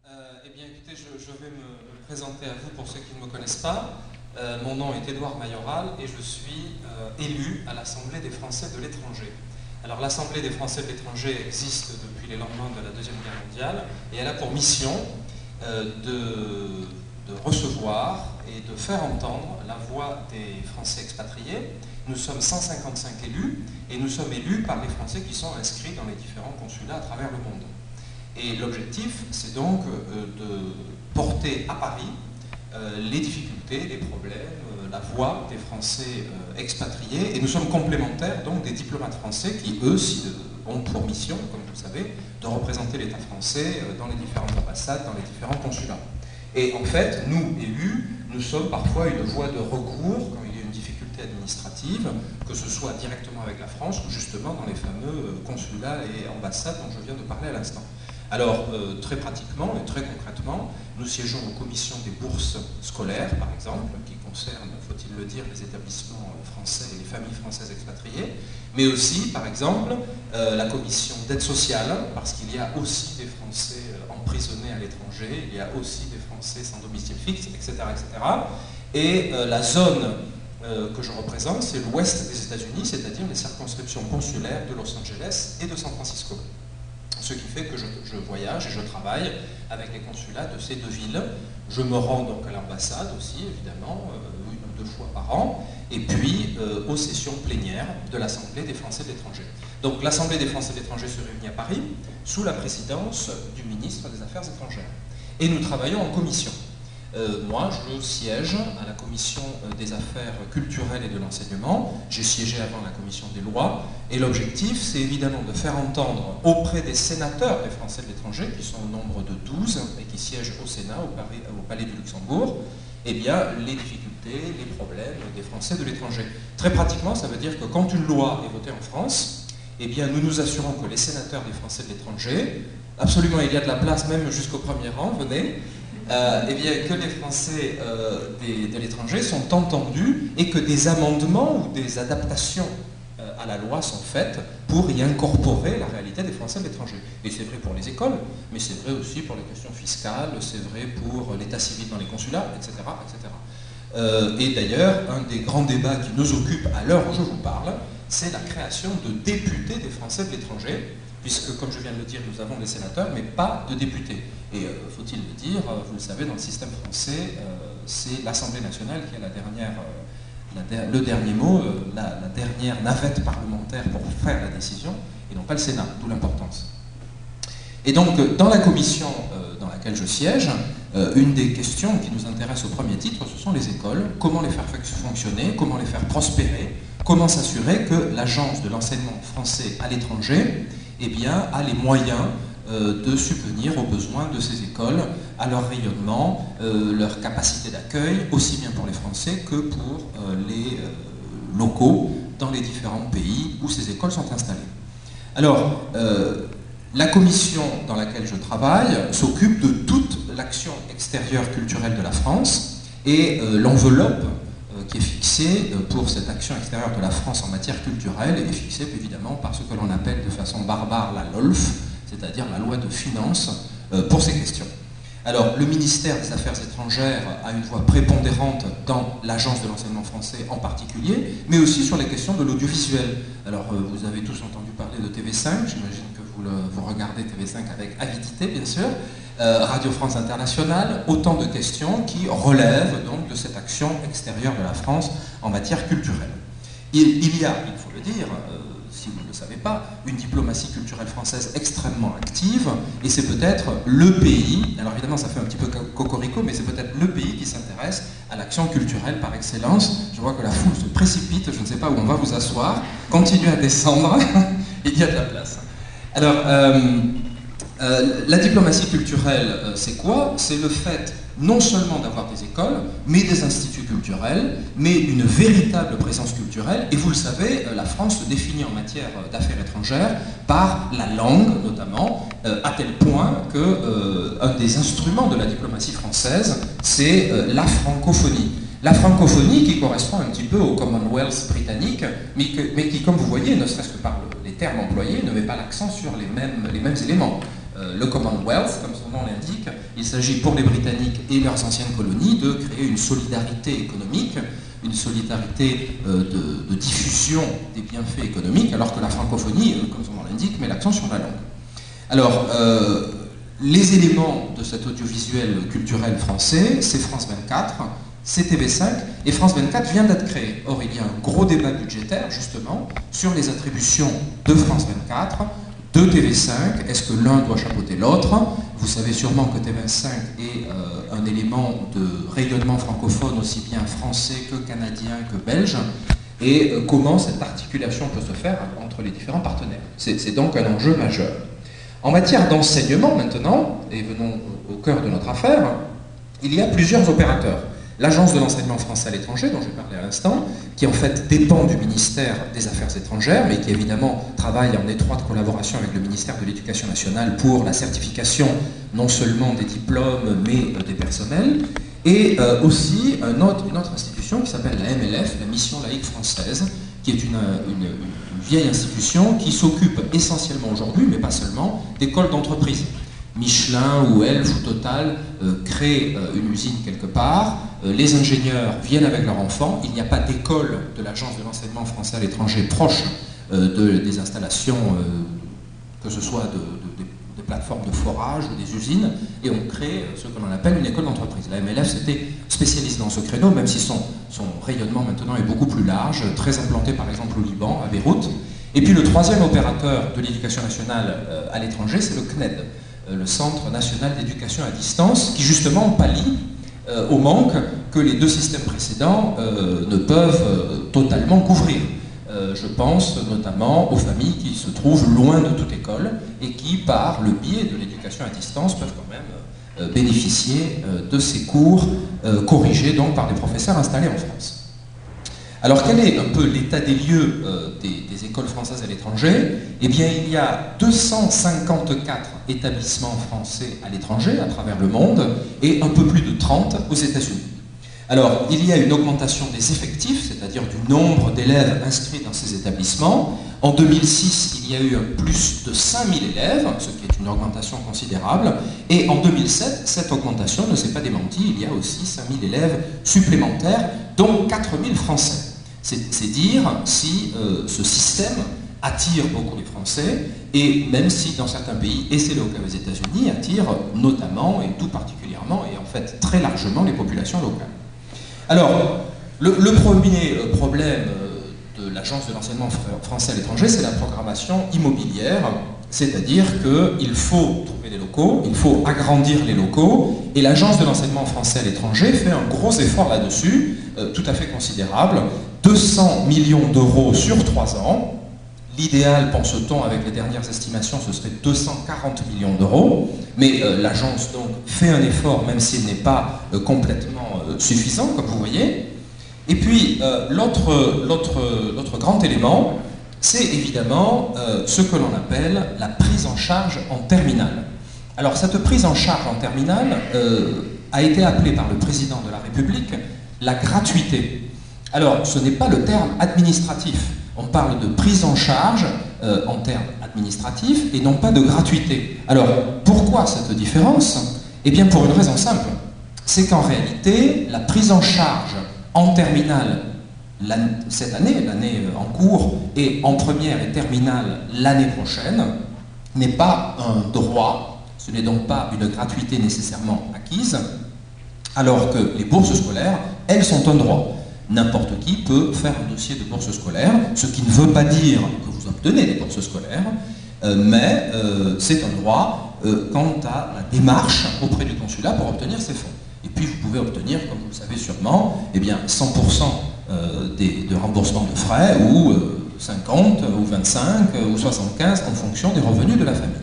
Eh bien, écoutez, je vais me présenter à vous pour ceux qui ne me connaissent pas. Mon nom est Édouard Mayoral et je suis élu à l'Assemblée des Français de l'étranger. Alors, l'Assemblée des Français de l'étranger existe depuis les lendemains de la Deuxième Guerre mondiale et elle a pour mission de recevoir et de faire entendre la voix des Français expatriés. Nous sommes 155 élus et nous sommes élus par les Français qui sont inscrits dans les différents consulats à travers le monde. Et l'objectif, c'est donc de porter à Paris les difficultés, les problèmes, la voix des Français expatriés. Et nous sommes complémentaires donc des diplomates français qui, eux, ont pour mission, comme vous le savez, de représenter l'État français dans les différentes ambassades, dans les différents consulats. Et en fait, nous, élus, nous sommes parfois une voie de recours quand il y a une difficulté administrative, que ce soit directement avec la France ou justement dans les fameux consulats et ambassades dont je viens de parler à l'instant. Alors, très pratiquement et très concrètement, nous siégeons aux commissions des bourses scolaires, par exemple, qui concernent, faut-il le dire, les établissements français et les familles françaises expatriées, mais aussi, par exemple, la commission d'aide sociale, parce qu'il y a aussi des Français emprisonnés à l'étranger, il y a aussi des Français sans domicile fixe, etc. etc. Et la zone que je représente, c'est l'ouest des États-Unis, c'est-à-dire les circonscriptions consulaires de Los Angeles et de San Francisco. Ce qui fait que je voyage et je travaille avec les consulats de ces deux villes. Je me rends donc à l'ambassade aussi, évidemment, une ou deux fois par an, et puis aux sessions plénières de l'Assemblée des Français de l'étranger. Donc l'Assemblée des Français de l'étranger se réunit à Paris, sous la présidence du ministre des Affaires étrangères. Et nous travaillons en commission. Moi, je siège à la commission des affaires culturelles et de l'enseignement. J'ai siégé avant la commission des lois. Et l'objectif, c'est évidemment de faire entendre auprès des sénateurs des Français de l'étranger, qui sont au nombre de 12 et qui siègent au Sénat, au Palais du Luxembourg, eh bien, les difficultés, les problèmes des Français de l'étranger. Très pratiquement, ça veut dire que quand une loi est votée en France, eh bien, nous nous assurons que les sénateurs des Français de l'étranger, absolument, il y a de la place même jusqu'au premier rang, venez, eh bien, que les Français de l'étranger sont entendus et que des amendements ou des adaptations à la loi sont faites pour y incorporer la réalité des Français de l'étranger. Et c'est vrai pour les écoles, mais c'est vrai aussi pour les questions fiscales, c'est vrai pour l'état civil dans les consulats, etc. etc. Et d'ailleurs, un des grands débats qui nous occupe à l'heure où je vous parle, c'est la création de députés des Français de l'étranger, puisque, comme je viens de le dire, nous avons des sénateurs, mais pas de députés. Et faut-il le dire, vous le savez, dans le système français, c'est l'Assemblée nationale qui a le dernier mot, la dernière navette parlementaire pour faire la décision, et non pas le Sénat, d'où l'importance. Et donc, dans la commission dans laquelle je siège, une des questions qui nous intéresse au premier titre, ce sont les écoles, comment les faire fonctionner, comment les faire prospérer, comment s'assurer que l'agence de l'enseignement français à l'étranger, eh bien, a les moyens de subvenir aux besoins de ces écoles, à leur rayonnement, leur capacité d'accueil, aussi bien pour les Français que pour les locaux dans les différents pays où ces écoles sont installées. Alors, la commission dans laquelle je travaille s'occupe de toute l'action extérieure culturelle de la France et l'enveloppe qui est fixée pour cette action extérieure de la France en matière culturelle est fixée évidemment par ce que l'on appelle de façon barbare la LOLF, c'est-à-dire la loi de finances pour ces questions. Alors, le ministère des Affaires étrangères a une voix prépondérante dans l'Agence de l'enseignement français en particulier, mais aussi sur les questions de l'audiovisuel. Alors, vous avez tous entendu parler de TV5, j'imagine que vous regardez TV5 avec avidité, bien sûr, Radio France Internationale, autant de questions qui relèvent donc de cette action extérieure de la France en matière culturelle. Il y a, il faut le dire, si vous ne le savez pas, une diplomatie culturelle française extrêmement active, et c'est peut-être le pays, alors évidemment ça fait un petit peu cocorico, mais c'est peut-être le pays qui s'intéresse à l'action culturelle par excellence. Je vois que la foule se précipite, je ne sais pas où on va vous asseoir, continuez à descendre, il y a de la place. Alors, la diplomatie culturelle, c'est quoi? C'est le fait non seulement d'avoir des écoles, mais des instituts culturels, mais une véritable présence culturelle. Et vous le savez, la France se définit en matière d'affaires étrangères par la langue, notamment, à tel point qu'un des instruments de la diplomatie française, c'est la francophonie. La francophonie qui correspond un petit peu au Commonwealth britannique, mais qui, comme vous voyez, ne serait-ce que par les termes employés, ne met pas l'accent sur les mêmes éléments. le Commonwealth, comme son nom l'indique. Il s'agit pour les Britanniques et leurs anciennes colonies de créer une solidarité économique, une solidarité de diffusion des bienfaits économiques, alors que la francophonie, comme son nom l'indique, met l'accent sur la langue. Alors, les éléments de cet audiovisuel culturel français, c'est France 24, c'est TV5, et France 24 vient d'être créé. Or, il y a un gros débat budgétaire, justement, sur les attributions de France 24, de TV5. Est-ce que l'un doit chapeauter l'autre? Vous savez sûrement que TV5 est un élément de rayonnement francophone, aussi bien français que canadien que belge, et comment cette articulation peut se faire entre les différents partenaires. C'est donc un enjeu majeur. En matière d'enseignement, maintenant, et venons au cœur de notre affaire, il y a plusieurs opérateurs. L'Agence de l'enseignement français à l'étranger, dont j'ai parlé à l'instant, qui en fait dépend du ministère des Affaires étrangères, mais qui évidemment travaille en étroite collaboration avec le ministère de l'Éducation nationale pour la certification non seulement des diplômes, mais des personnels, et aussi une autre institution qui s'appelle la MLF, la Mission laïque française, qui est une vieille institution qui s'occupe essentiellement aujourd'hui, mais pas seulement, d'écoles d'entreprise. Michelin ou Elf ou Total créent une usine quelque part, les ingénieurs viennent avec leurs enfants, il n'y a pas d'école de l'Agence de l'enseignement français à l'étranger proche des installations, que ce soit des plateformes de forage ou des usines, et on crée ce que l'on appelle une école d'entreprise. La MLF s'était spécialisée dans ce créneau, même si son rayonnement maintenant est beaucoup plus large, très implanté par exemple au Liban, à Beyrouth. Et puis le troisième opérateur de l'éducation nationale à l'étranger, c'est le CNED, le Centre national d'éducation à distance, qui justement pallie au manque que les deux systèmes précédents ne peuvent totalement couvrir. Je pense notamment aux familles qui se trouvent loin de toute école et qui, par le biais de l'éducation à distance, peuvent quand même bénéficier de ces cours corrigés donc par des professeurs installés en France. Alors quel est un peu l'état des lieux des écoles françaises à l'étranger? Eh bien, il y a 254 établissements français à l'étranger, à travers le monde, et un peu plus de 30 aux États-Unis. Alors, il y a une augmentation des effectifs, c'est-à-dire du nombre d'élèves inscrits dans ces établissements. En 2006, il y a eu un plus de 5000 élèves, ce qui est une augmentation considérable. Et en 2007, cette augmentation ne s'est pas démentie, il y a aussi 5000 élèves supplémentaires, dont 4000 Français. C'est dire si ce système attire beaucoup les Français, et même si dans certains pays, et c'est le cas aux États-Unis, attire notamment et tout particulièrement, et en fait très largement, les populations locales. Alors, le premier problème de l'Agence de l'enseignement français à l'étranger, c'est la programmation immobilière, c'est-à-dire qu'il faut trouver des locaux, il faut agrandir les locaux, et l'Agence de l'enseignement français à l'étranger fait un gros effort là-dessus, tout à fait considérable, 200 millions d'euros sur 3 ans. L'idéal, pense-t-on, avec les dernières estimations, ce serait 240 millions d'euros, mais l'agence donc fait un effort, même s'il n'est pas complètement suffisant, comme vous voyez. Et puis, l'autre grand élément, c'est évidemment ce que l'on appelle la prise en charge en terminale. Alors, cette prise en charge en terminale a été appelée par le président de la République la gratuité. Alors, ce n'est pas le terme administratif. On parle de prise en charge en termes administratifs et non pas de gratuité. Alors, pourquoi cette différence? Eh bien, pour une raison simple. C'est qu'en réalité, la prise en charge en terminale cette année, l'année en cours, et en première et terminale l'année prochaine, n'est pas un droit, ce n'est donc pas une gratuité nécessairement acquise, alors que les bourses scolaires, elles sont un droit. N'importe qui peut faire un dossier de bourse scolaire, ce qui ne veut pas dire que vous obtenez des bourses scolaires, mais c'est un droit quant à la démarche auprès du consulat pour obtenir ces fonds. Et puis vous pouvez obtenir, comme vous le savez sûrement, eh bien 100% de remboursement de frais, ou 50, ou 25, ou 75, en fonction des revenus de la famille.